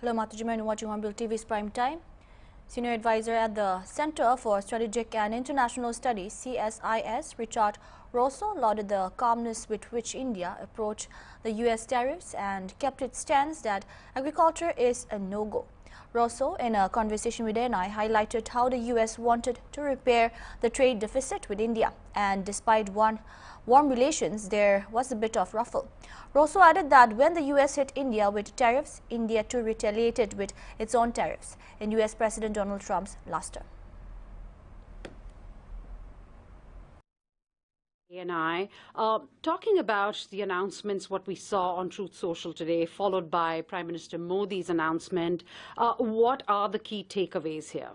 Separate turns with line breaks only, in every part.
Hello, Matujiman, watching Hornbill TV's Prime Time. Senior advisor at the Center for Strategic and International Studies, CSIS, Richard Rosso, lauded the calmness with which India approached the U.S. tariffs and kept its stance that agriculture is a no-go. Rosso, in a conversation with NI, highlighted how the U.S. wanted to repair the trade deficit with India, and despite warm relations, there was a bit of ruffle. Rosso added that when the U.S. hit India with tariffs, India too retaliated with its own tariffs in U.S. President Donald Trump's last term.
And I talking about the announcements, what we saw on Truth Social today, followed by Prime Minister Modi's announcement. What are the key takeaways here?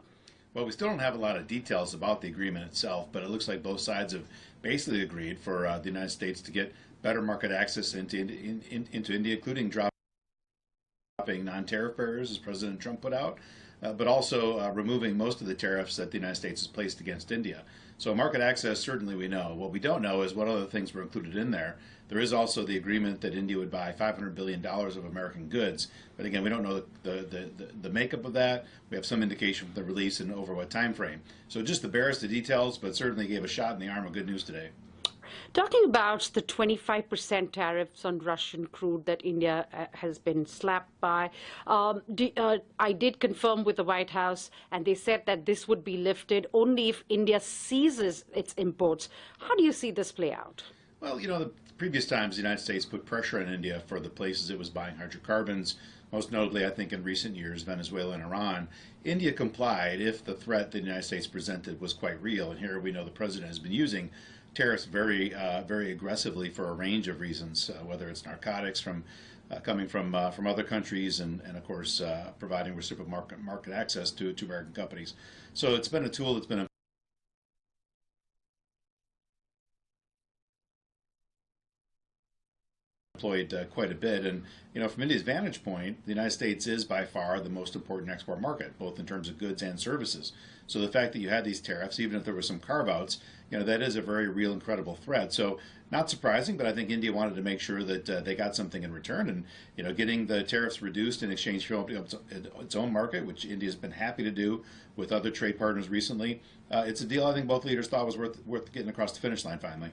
Well, we still don't have a lot of details about the agreement itself, but it looks like both sides have basically agreed for the United States to get better market access into India, including dropping non-tariff barriers, as President Trump put out, but also removing most of the tariffs that the United States has placed against India. So market access, certainly we know. What we don't know is what other things were included in there. There is also the agreement that India would buy $500 billion of American goods. But again, we don't know the makeup of that. We have some indication from the release and over what time frame. So just the barest of details, but certainly gave a shot in the arm of good news today.
Talking about the 25% tariffs on Russian crude that India has been slapped by, I did confirm with the White House, and they said that this would be lifted only if India ceases its imports. How do you see this play out?
Well, you know, the previous times the United States put pressure on India for the places it was buying hydrocarbons, most notably, I think, in recent years, Venezuela and Iran. India complied if the threat the United States presented was quite real. And here we know the president has been using tariffs very aggressively for a range of reasons, whether it's narcotics coming from other countries, and of course providing reciprocal market access to American companies. So it's been a tool that's been employed quite a bit. And you know, from India's vantage point, the United States is by far the most important export market, both in terms of goods and services. So the fact that you had these tariffs, even if there were some carve-outs, you know, that is a very real and credible threat. So not surprising, but I think India wanted to make sure that they got something in return. And you know, getting the tariffs reduced in exchange for its own market, which India's been happy to do with other trade partners recently, it's a deal I think both leaders thought was worth getting across the finish line finally.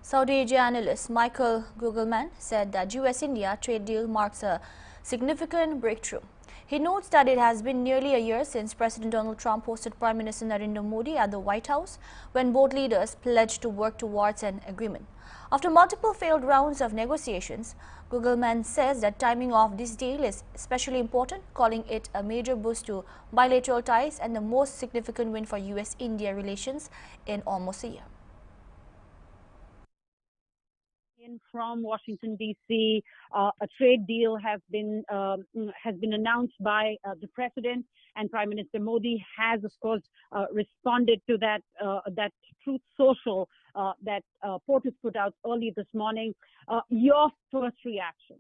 Saudi Asia analyst Michael Gugelman said that U.S.-India trade deal marks a significant breakthrough. He notes that it has been nearly a year since President Donald Trump hosted Prime Minister Narendra Modi at the White House, when both leaders pledged to work towards an agreement. After multiple failed rounds of negotiations, Gugelman says that timing of this deal is especially important, calling it a major boost to bilateral ties and the most significant win for U.S.-India relations in almost a year.
From Washington, D.C., a trade deal has been announced by the president, and Prime Minister Modi has, of course, responded to that Truth Social that POTUS put out early this morning. Your first reaction?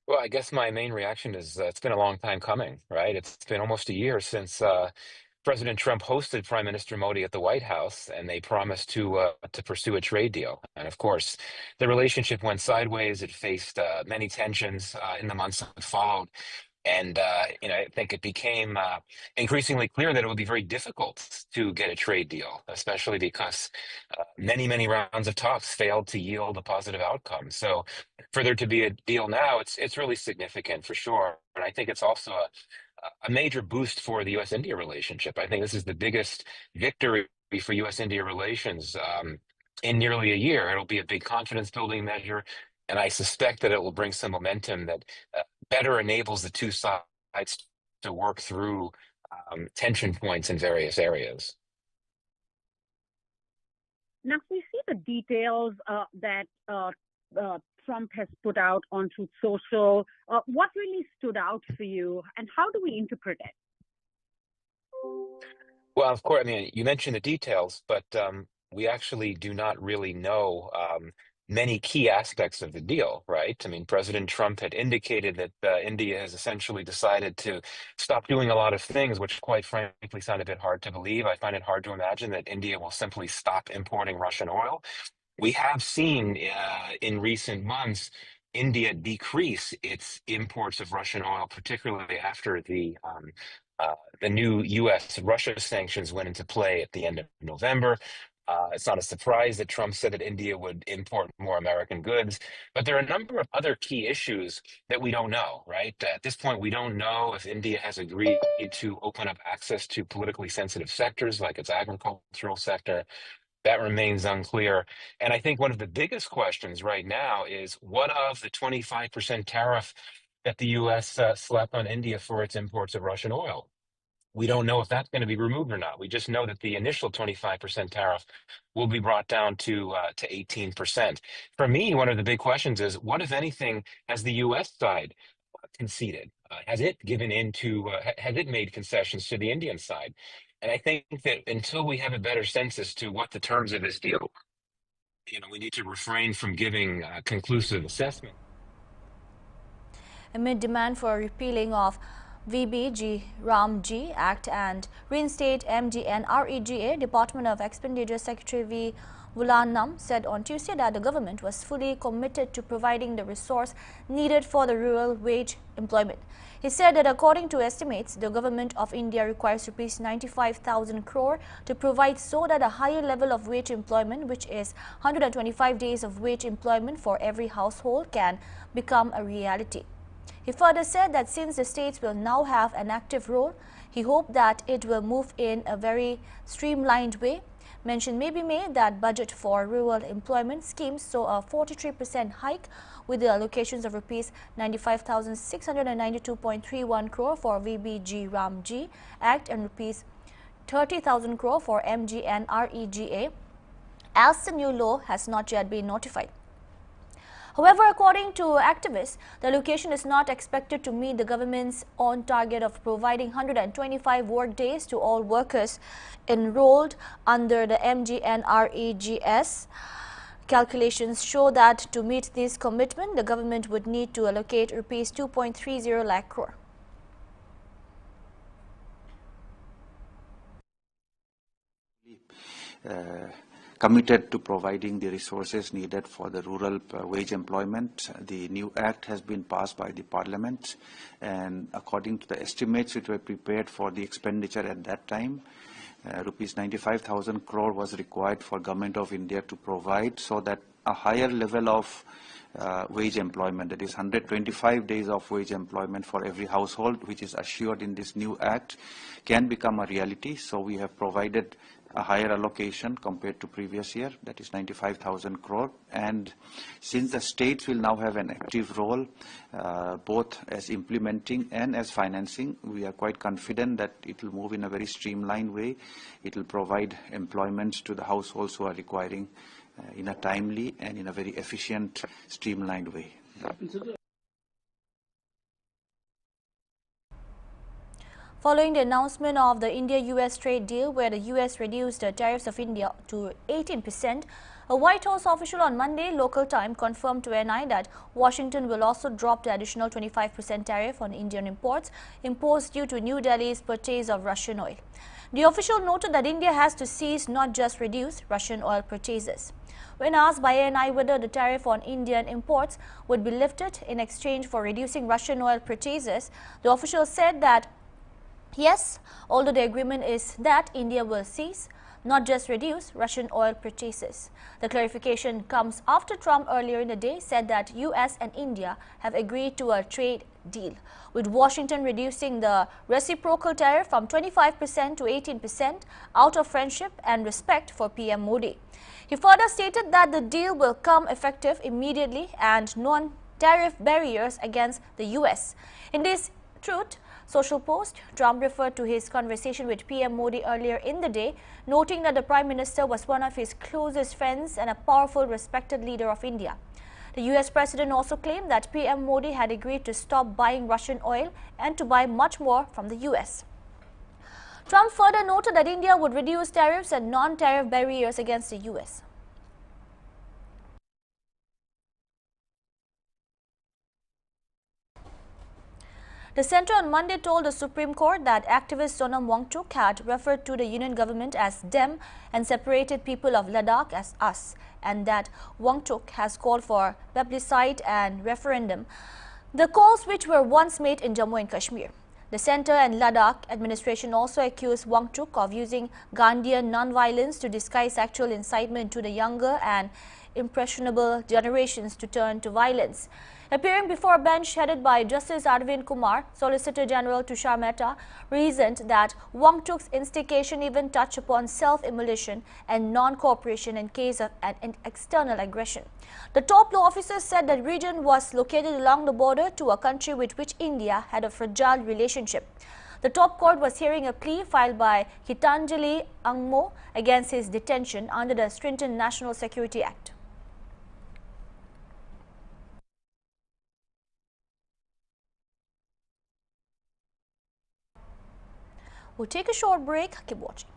Well, I guess my main reaction is it's been a long time coming, right? It's been almost a year since President Trump hosted Prime Minister Modi at the White House, and they promised to pursue a trade deal. And of course, the relationship went sideways. It faced many tensions in the months that followed. And you know, I think it became increasingly clear that it would be very difficult to get a trade deal, especially because many rounds of talks failed to yield a positive outcome. So for there to be a deal now, it's really significant for sure. And I think it's also a major boost for the U.S.-India relationship. I think this is the biggest victory for U.S.-India relations in nearly a year. It'll be a big confidence-building measure, and I suspect that it will bring some momentum that better enables the two sides to work through tension points in various areas.
Now, we see the details that Trump has put out on Truth Social. What really stood out for you, and how do we interpret it?
Well, of course, I mean, you mentioned the details, but we actually do not really know many key aspects of the deal, right? I mean, President Trump had indicated that India has essentially decided to stop doing a lot of things, which quite frankly sound a bit hard to believe. I find it hard to imagine that India will simply stop importing Russian oil. we have seen in recent months India decrease its imports of Russian oil, particularly after the new U.S.-Russia sanctions went into play at the end of November. It's not a surprise that Trump said that India would import more American goods, but there are a number of other key issues that we don't know, right? At this point, we don't know if India has agreed to open up access to politically sensitive sectors like its agricultural sector. That remains unclear. And I think one of the biggest questions right now is what of the 25% tariff that the U.S. Slapped on India for its imports of Russian oil? We don't know if that's going to be removed or not. We just know that the initial 25% tariff will be brought down to 18%. For me, one of the big questions is what, if anything, has the U.S. side conceded? Has it given in to, has it made concessions to the Indian side? And I think that until we have a better sense as to what the terms of this deal, we need to refrain from giving conclusive assessment.
Amid demand for repealing of VBG-RAMG Act and reinstate MGNREGA, Department of Expenditure Secretary V. Vulanam said on Tuesday that the government was fully committed to providing the resource needed for the rural wage employment. He said that according to estimates, the government of India requires Rs 95,000 crore to provide so that a higher level of wage employment, which is 125 days of wage employment for every household, can become a reality. He further said that since the states will now have an active role, he hoped that it will move in a very streamlined way. Mention may be made that budget for rural employment schemes saw a 43% hike with the allocations of Rs 95,692.31 crore for VBG-RAMG Act and Rs 30,000 crore for MGNREGA, as the new law has not yet been notified. However, according to activists, the allocation is not expected to meet the government's own target of providing 125 work days to all workers enrolled under the MGNREGS. Calculations show that to meet this commitment, the government would need to allocate Rs 2.30 lakh crore.
Committed to providing the resources needed for the rural wage employment. The new act has been passed by the parliament, and according to the estimates which were prepared for the expenditure at that time, Rs 95,000 crore was required for Government of India to provide so that a higher level of wage employment, that is 125 days of wage employment for every household, which is assured in this new act, can become a reality. So we have provided a higher allocation compared to previous year, that is 95,000 crore. And since the states will now have an active role, both as implementing and as financing, we are quite confident that it will move in a very streamlined way. It will provide employment to the households who are requiring in a timely and in a very efficient, streamlined way.
Following the announcement of the India-US trade deal, where the US reduced the tariffs of India to 18%, a White House official on Monday local time confirmed to NI that Washington will also drop the additional 25% tariff on Indian imports imposed due to New Delhi's purchase of Russian oil. The official noted that India has to cease, not just reduce, Russian oil purchases. When asked by NI whether the tariff on Indian imports would be lifted in exchange for reducing Russian oil purchases, the official said that yes, although the agreement is that India will cease, not just reduce, Russian oil purchases. The clarification comes after Trump earlier in the day said that US and India have agreed to a trade deal, with Washington reducing the reciprocal tariff from 25% to 18% out of friendship and respect for PM Modi. He further stated that the deal will come effective immediately and non-tariff barriers against the US. In this Truth Social post, Trump referred to his conversation with PM Modi earlier in the day, noting that the Prime Minister was one of his closest friends and a powerful, respected leader of India. The US President also claimed that PM Modi had agreed to stop buying Russian oil and to buy much more from the US. Trump further noted that India would reduce tariffs and non-tariff barriers against the US. The centre on Monday told the Supreme Court that activist Sonam Wangchuk had referred to the union government as them and separated people of Ladakh as us, and that Wangchuk has called for plebiscite and referendum, the calls which were once made in Jammu and Kashmir. The centre and Ladakh administration also accused Wangchuk of using Gandhian non-violence to disguise actual incitement to the younger and impressionable generations to turn to violence. Appearing before a bench headed by Justice Arvind Kumar, Solicitor General Tushar Mehta reasoned that Wangchuk's instigation even touched upon self-immolation and non-cooperation in case of an external aggression. The top law officer said the region was located along the border to a country with which India had a fragile relationship. The top court was hearing a plea filed by Gitanjali Angmo against his detention under the stringent National Security Act. We'll take a short break. Keep watching.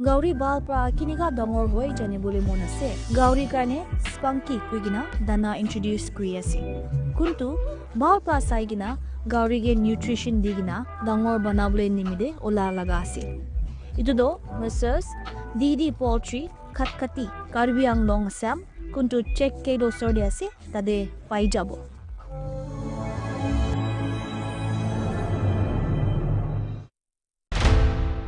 Gauri balpra kiniga dongor hoi jane bole monase Gauri kane spunky kuigina dana introduce kriasi kuntu balpra saigina Gauri ge nutrition digina dongor banable nimide ola lagasi itudo versus Didi Poultry Khatkati Karbi Anglong Assam kuntu check kedo sorde ase tade pai jabo.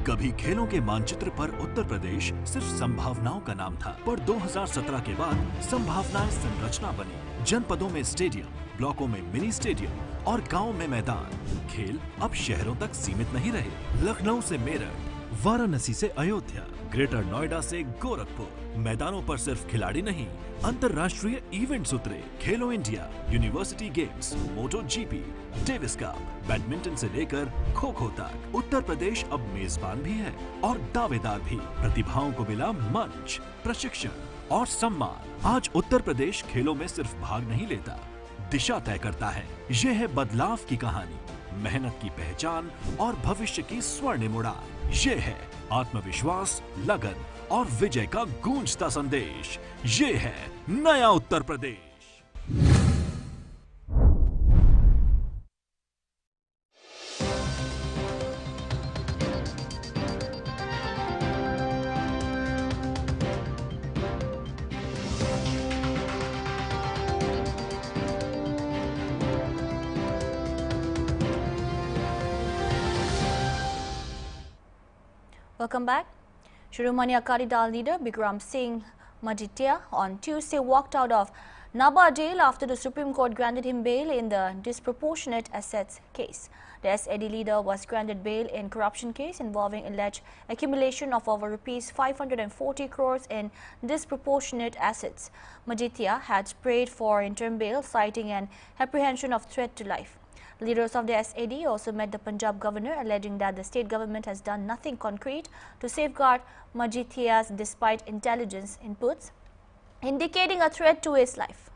कभी खेलों के मानचित्र पर उत्तर प्रदेश सिर्फ संभावनाओं का नाम था, पर 2017 के बाद संभावनाएं संरचना बनी। जनपदों में स्टेडियम, ब्लॉकों में मिनी स्टेडियम और गांव में मैदान। खेल अब शहरों तक सीमित नहीं रहे। लखनऊ से मेरठ, वाराणसी से अयोध्या, ग्रेटर नोएडा से गोरखपुर, मैदानों पर सिर्फ खिलाड़ी नहीं, अंतर्राष्ट्रीय इवेंट्स उतरे। खेलो इंडिया, यूनिवर्सिटी गेम्स, मोटो जीपी, डेविस कप, बैडमिंटन से लेकर खो खो तक उत्तर प्रदेश अब मेजबान भी है और दावेदार भी। प्रतिभाओं को मिला मंच, प्रशिक्षण और सम्मान। आज उत्तर प्रदेश खेलों में सिर्फ भाग नहीं लेता, दिशा तय करता है। ये है बदलाव की कहानी, मेहनत की पहचान और भविष्य की स्वर्णिम उड़ान। ये है आत्मविश्वास, लगन और विजय का गूंजता संदेश। ये है नया Uttar Pradesh.
Welcome back. Shiromani Akali Dal leader Bikram Singh Majithia on Tuesday walked out of Naba jail after the Supreme Court granted him bail in the disproportionate assets case. The SAD leader was granted bail in corruption case involving alleged accumulation of over Rs 540 crores in disproportionate assets. Majithia had prayed for interim bail, citing an apprehension of threat to life. Leaders of the SAD also met the Punjab governor, alleging that the state government has done nothing concrete to safeguard Majithia's despite intelligence inputs, indicating a threat to his life.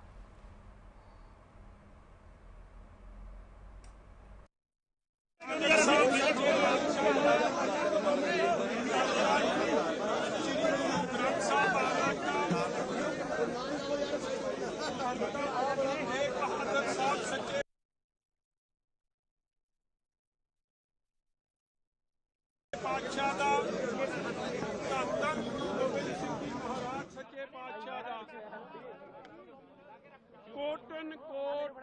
कोटन कोट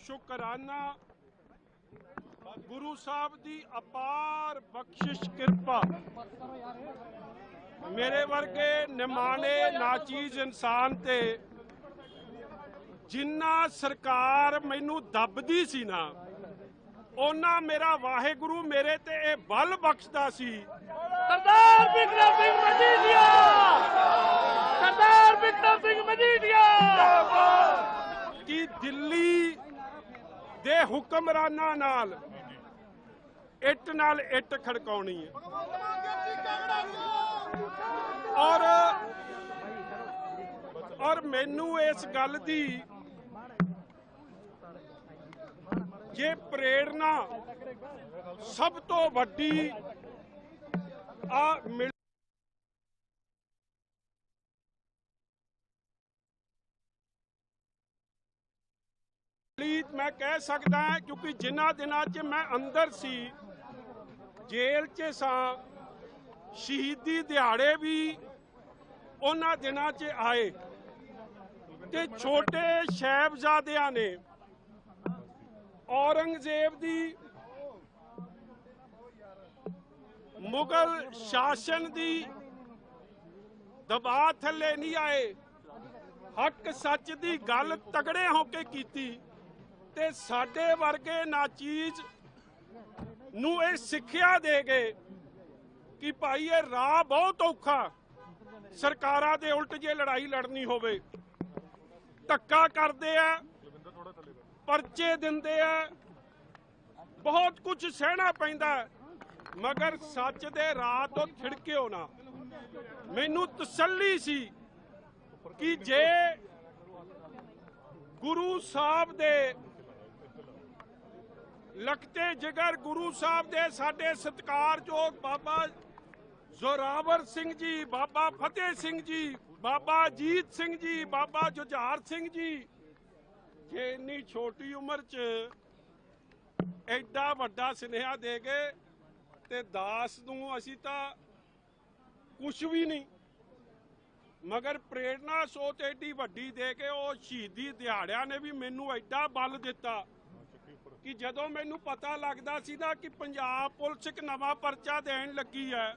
शुकराना गुरु साहब दी अपार बख्शिश कृपा मेरे वर्गे निमाने नाचीज इंसान ते जिन्ना सरकार मैनू दबदी सी ना ओना मेरा वाहेगुरु मेरे ते ए बल बख्शदा सी। सरदार बिक्रम सिंह मजीठिया, सरदार बिक्रम सिंह मजीठिया की दिल्ली दे हुक्मराना नाल इट खड़काउणी है और और मैनू इस गल दी जे प्रेरणा सब तो वड्डी मिल मैं कह सकता है, क्योंकि जिन्ना दिनां च मैं अंदर सी जेल च सा शहीदी दिहाड़े भी उन्हां दिनां च आए ते छोटे साहिबजादियां ने औरंगजेब दी मुगल शासन दी दबाव थल्ले नहीं आए, हक सच दी गल तगड़े होके कीती ते साडे वर्गे नाचीज नूं इह सिक्ख्या दे गए कि भाई ये राह बहुत औखा, सरकारां दे उल्ट जे लड़ाई लड़नी होवे धक्का करदे आ, परचे दिंदे आ, बहुत कुछ सहना पैंदा, मगर सच दे राह तो थिड़किओ ना। मैनू तसल्ली सी कि जे गुरु साहब दे लखते जिगर गुरु साहब दे साडे सत्कारयोग बाबा जोरावर सिंह जी, बाबा फतेह सिंह जी, बाबा अजीत सिंह जी, बाबा जुझार सिंह जी जे इन्नी छोटी उम्र च एडा वड्डा सुनेहा दे गए ते दास नूं असीं तां कुछ भी नहीं, मगर प्रेरणा सोच एडी वड्डी दे के वो शहीदी दिहाड़ियां ने भी मैनू एडा बल दिता कि जदों मैनू पता लगदा सी ना कि पंजाब पुलिस एक नवां परचा देण लगी है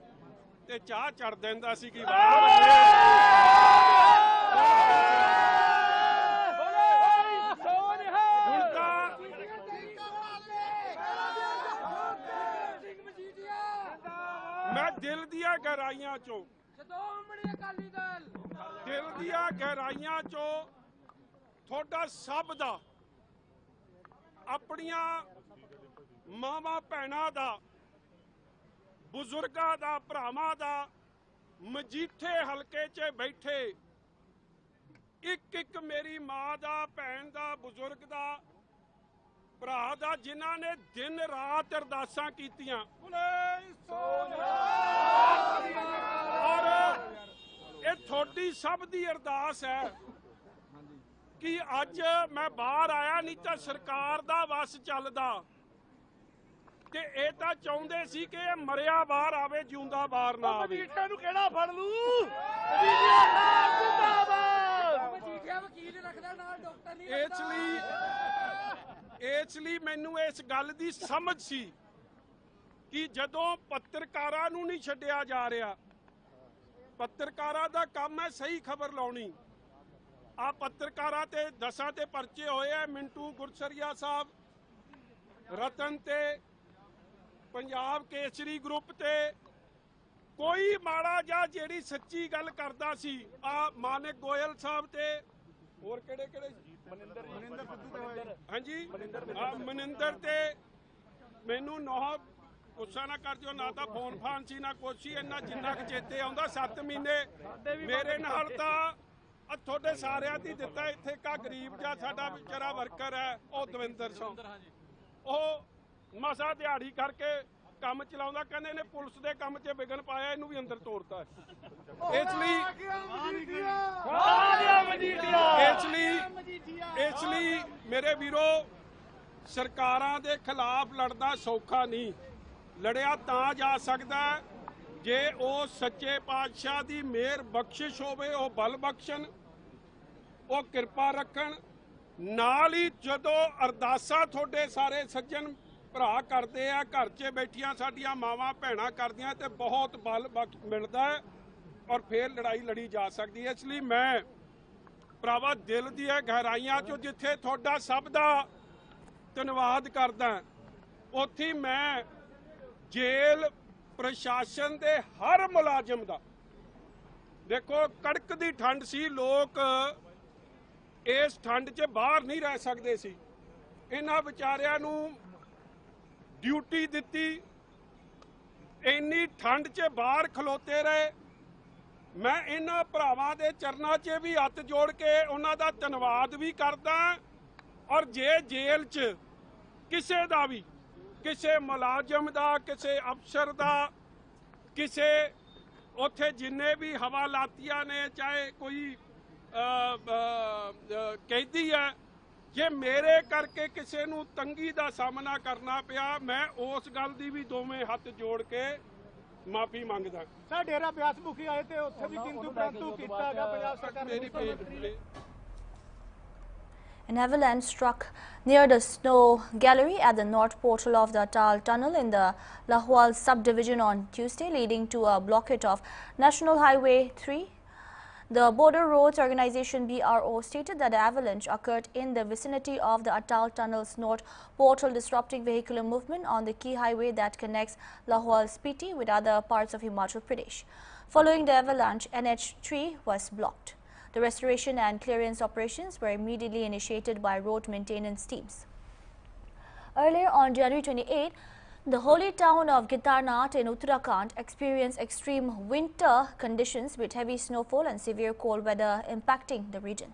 ते चाह चढ़ दिंदा सी कि मैं दिल दिया गहराइयां चो थोड़ा सब दा अपनियां मावां भैणां दा बुजुर्गां दा भरावां दा मजीठे हलके च बैठे एक मेरी मां दा भैन दा बुजुर्ग दा भरा दा जिन्हां ने दिन रात अरदासां कीतियां और ये थोड़ी सब दी अरदास है कि अज मैं बाहर आया, नहीं तो सरकार दा वस चलदा ते ये तां चाहुंदे सी कि मरिया बाहर आवे, जिउंदा बाहर ना आवे। इसलिए मैनू इस गल दी समझ सी कि जदों पत्रकारां नूं नहीं छड्डिया जा रहा, पत्रकारां दा काम है सही खबर लाउणी। आ पत्रकारां ते 10 ते परचे होए है, मिंटू गुरसरिया साहब, रतन ते पंजाब केसरी ग्रुप ते कोई माड़ा जा जेड़ी सच्ची गल करदा सी आ मानिक गोयल साहब ते होर केड़े हाँ जी मनिंदर ते मैनू नौह गुस्सा ना कर जो, ना तो फोन फान सी ना कुछ ही, इन्ना जिन्ना क चेते आउंदा 7 महीने मेरे नाल तां थोड़े सारिया दी दिता। इत्थे का गरीब जा साडा बेचारा वर्कर है वो दविंदर सिंह, वो मसा दिहाड़ी करके काम चलाउंदा, कहंदे ने पुलिस दे काम च विघन पाया, इनू भी अंदर तोड़ता है। इसलिए मेरे वीरो सरकारां दे खिलाफ लड़ना सौखा नहीं, लड़िया तां जा सकदा जे वो सच्चे पातशाह दी मेहर बख्शिश होवे, वो बल बख्शण, वो किरपा रखण। नाल ही जदों अरदासां थोड़े सारे सज्जन भरा करते हैं, घर च बैठिया साडियां मावां भैणां करदियां ते बहुत बल मिलदा है और फिर लड़ाई लड़ी जा सकती है। इसलिए मैं भरावा दिल दी गहराइयां चो जिथे थोड़ा सब दा धन्नवाद करदा, उत्थे मैं जेल प्रशासन दे हर मुलाजम दा, देखो कड़क दी ठंड सी, लोग इस ठंड च बाहर नहीं रह सकते सी, इन्हां विचारियां नूं ड्यूटी दिती, इन्नी ठंड च बाहर खलोते रहे, मैं इन्हां भरावां दे चरनां 'च भी हत्थ जोड़ के उन्हां दा धन्नवाद भी करदा और जे जेल 'च किसे दा भी किसे मुलाजम दा किसे अफसर दा किसे उत्थे जिन्ने भी हवालातियां ने चाहे कोई कैदी है जे मेरे करके किसी नूं तंगी दा सामना करना पिया मैं उस गल दी भी दोवें हत्थ जोड़ के माफी मंगदा।
सर डेरा ब्यास मुखी आए थे उत्थे भी किंतु परंतु कीता गया पंजाब सरकार
मेरी
An avalanche struck near the snow gallery at the north portal of the Atal tunnel in the Lahwal subdivision on Tuesday, leading to a blockade of National Highway 3. The Border Roads Organization BRO stated that the avalanche occurred in the vicinity of the Atal tunnel's north portal, disrupting vehicular movement on the key highway that connects Lahwal Spiti with other parts of Himachal Pradesh. Following the avalanche, NH3 was blocked. The restoration and clearance operations were immediately initiated by road maintenance teams. Earlier on January 28, the holy town of Kedarnath in Uttarakhand experienced extreme winter conditions with heavy snowfall and severe cold weather impacting the region.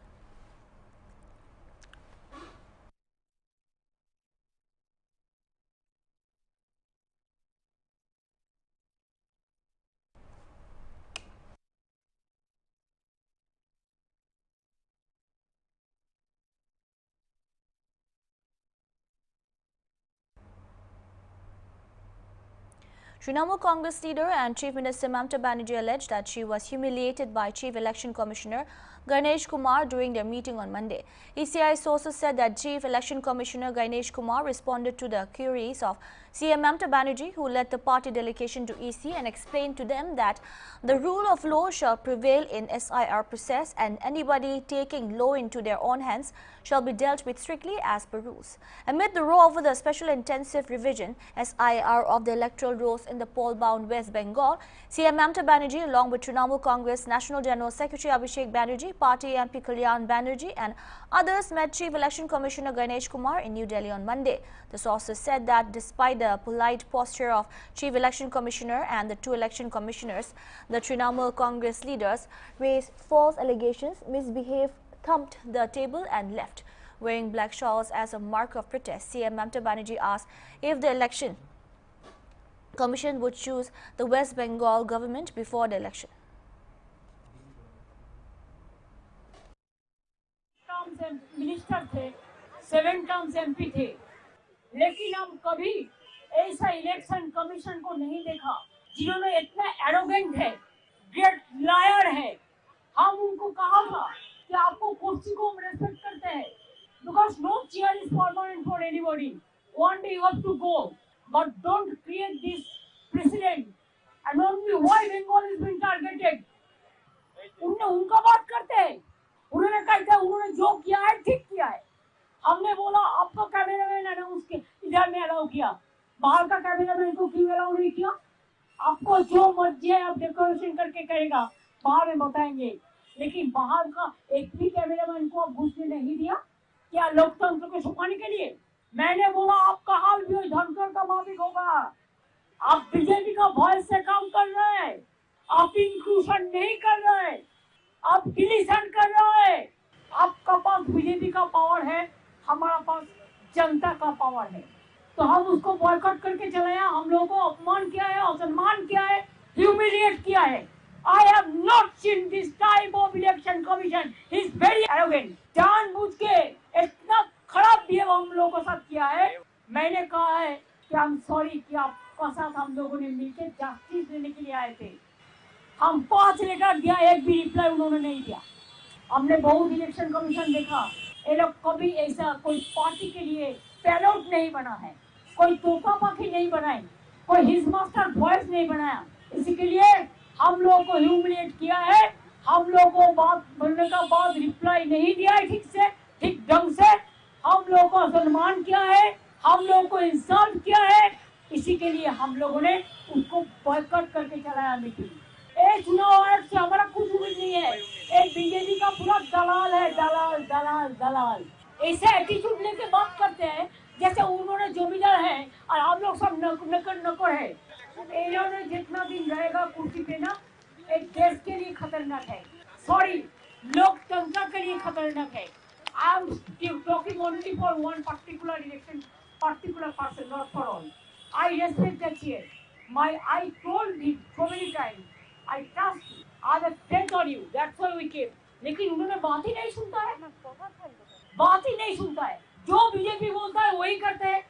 Trinamool Congress leader and Chief Minister Mamata Banerjee alleged that she was humiliated by Chief Election Commissioner Ganesh Kumar during their meeting on Monday. ECI sources said that Chief Election Commissioner Ganesh Kumar responded to the queries of CM Mamata Banerjee, who led the party delegation to EC, and explained to them that the rule of law shall prevail in SIR process and anybody taking law into their own hands shall be dealt with strictly as per rules. Amid the row over the special intensive revision SIR of the electoral rolls in the poll-bound West Bengal, CM Mamata Banerjee along with Trinamool Congress National General Secretary Abhishek Banerjee, Party MP Kalyan Banerjee and others met Chief Election Commissioner Ganesh Kumar in New Delhi on Monday. The sources said that despite the polite posture of Chief Election Commissioner and the two election commissioners, the Trinamool Congress leaders raised false allegations, misbehaved, thumped the table and left. Wearing black shawls as a mark of protest, CM Mamata Banerjee asked if the election commission would choose the West Bengal government before the election.
Minister थे, 7 terms MP थे, लेकिन हम कभी ऐसा election commission को नहीं देखा जिन्होंने इतना एरोगेंट है, ग्रेट लायर है। हम उनको कहा था कि आपको कुर्सी को हम रेस्पेक्ट करते हैं, because no chair is permanent for anybody. One day you have to go, but don't create this precedent. And only why Bengal is being targeted. उनका बात करते हैं, उन्होंने कहा उन्होंने जो किया है ठीक किया है। हमने बोला आपका कैमरामैन अनाउंस के इधर में अलाउ किया, बाहर का कैमरामैन को क्यों अलाउ नहीं किया? आपको जो मर्जी है आप डेकोरेशन करके करेगा, बाहर में बताएंगे, लेकिन बाहर का एक भी कैमरामैन को आप घुसने नहीं दिया। क्या लोकतंत्र को छुपाने के लिए? मैंने बोला आपका हाल भी धनकर का माफिक होगा। आप बीजेपी का वॉइस से काम कर रहे हैं, आप इंक्लूजन नहीं कर रहे हैं, आप डिलीशन कर रहे हैं। आपका पास बीजेपी का पावर है, हमारा पास जनता का पावर है, तो हम उसको बॉयकॉट करके चले आए। हम लोगों को अपमान किया है, असम्मान किया है, ह्यूमिलिएट किया है। I have not seen this type of election commission. He is very arrogant. जानबूझ के इतना खराब बिहेव हम लोगों के साथ किया है। मैंने कहा है कि I'm sorry कि आपका साथ हम लोगों ने मिलकर जस्टिस लेने के लिए आए थे। हम 5 लेटर दिया, एक भी रिप्लाई उन्होंने नहीं दिया। हमने बहुत इलेक्शन कमीशन देखा, ये लोग कभी ऐसा कोई पार्टी के लिए पैलोट नहीं बना है, कोई तोता पाखी नहीं बनाए, कोई हिज मास्टर वॉइस नहीं बनाया। इसी के लिए हम लोगों को ह्यूमिलिएट किया है। हम लोगों को बात बोलने का बाद रिप्लाई नहीं दिया है ठीक से, ठीक ढंग से। हम लोगों को सम्मान किया है, हम लोगों को इंसल्ट किया है। इसी के लिए हम लोगों ने उसको बॉयकॉट करके चलाया मीटिंग। ये चुनाव आयोग से हमारा कुछ उम्मीद नहीं है। एक बीजेपी का पूरा दलाल है, दलाल दलाल दलाल। ऐसे एटीट्यूड लेके बात करते हैं जैसे उन्होंने जमींदार है और हम लोग सब नकर है। इन्होंने जितना दिन रहेगा कुर्सी पे ना, एक देश के लिए खतरनाक है, सॉरी लोकतंत्र के लिए खतरनाक है। I am talking only for one particular election, particular person, not for all. I respect the chair. I told him so many times, I trust you, I have faith on you, that's why we came. लेकिन उन्होंने बात ही नहीं सुनता है, बात ही नहीं सुनता है, जो बीजेपी बोलता है वही करते हैं।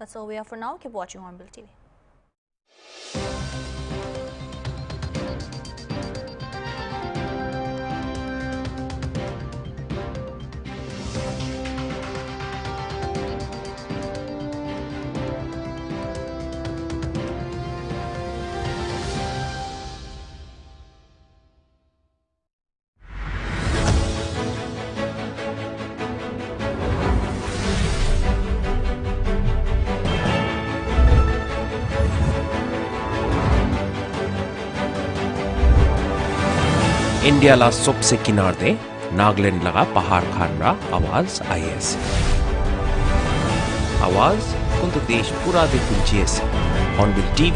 That's all we have for now. Keep watching Hornbill TV.
इंडियाला सबसे किनारे नागालैंड लगा पहाड़ खानरा आवाज आईएस आवाज कुंत देश पूरा दे कुंचियस हॉर्नबिल टीवी